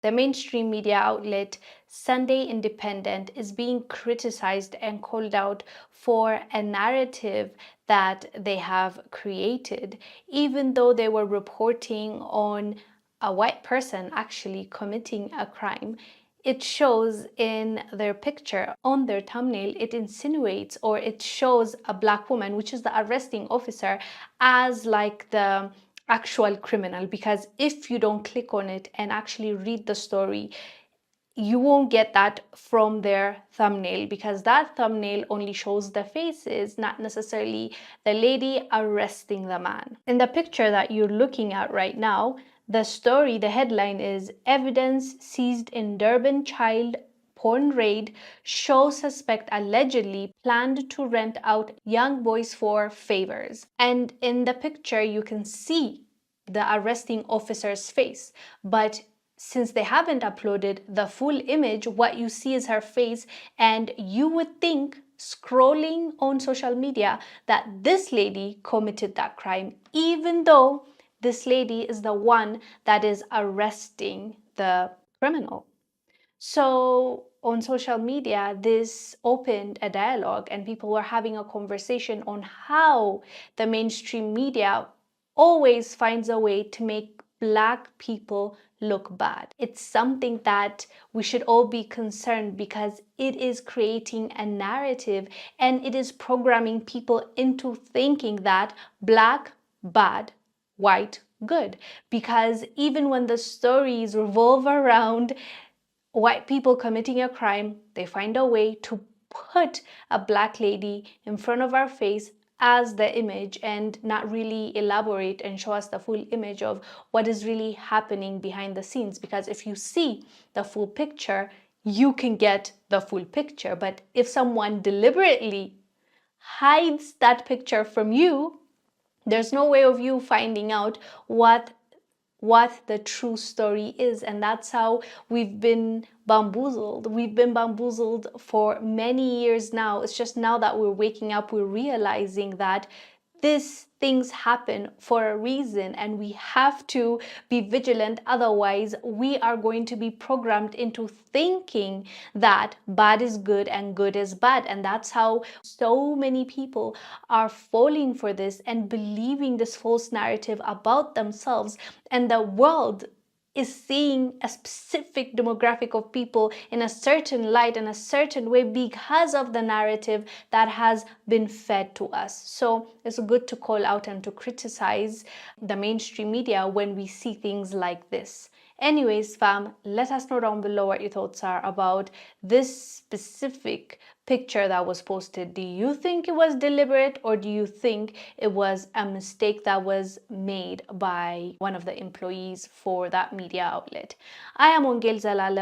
The mainstream media outlet Sunday Independent is being criticized and called out for a narrative that they have created, even though they were reporting on a white person actually committing a crime. It shows in their picture, on their thumbnail, it insinuates or it shows a black woman, which is the arresting officer, as like the actual criminal. Because if you don't click on it and actually read the story, you won't get that from their thumbnail, because that thumbnail only shows the faces, not necessarily the lady arresting the man. In the picture that you're looking at right now, the story, the headline is "Evidence Seized in Durban Child Porn Raid Shows Suspect Allegedly Planned to Rent Out Young Boys for Favors." And in the picture, you can see the arresting officer's face, but since they haven't uploaded the full image, what you see is her face, and you would think, scrolling on social media, that this lady committed that crime, even though this lady is the one that is arresting the criminal. So on social media, this opened a dialogue, and people were having a conversation on how the mainstream media always finds a way to make Black people look bad. It's something that we should all be concerned, because it is creating a narrative and it is programming people into thinking that Black, bad, white, good. Because even when the stories revolve around white people committing a crime, they find a way to put a Black lady in front of our face as the image and not really elaborate and show us the full image of what is really happening behind the scenes. Because if you see the full picture, you can get the full picture. But if someone deliberately hides that picture from you, there's no way of you finding out what the true story is. And that's how we've been bamboozled. We've been bamboozled for many years now. It's just now that we're waking up, we're realizing that these things happen for a reason, and we have to be vigilant. Otherwise, we are going to be programmed into thinking that bad is good and good is bad. And that's how so many people are falling for this and believing this false narrative about themselves. And the world is seeing a specific demographic of people in a certain light and a certain way because of the narrative that has been fed to us. So it's good to call out and to criticize the mainstream media when we see things like this. Anyways, fam, let us know down below what your thoughts are about this specific picture that was posted. Do you think it was deliberate, or do you think it was a mistake that was made by one of the employees for that media outlet? I am Wongel Zelalem.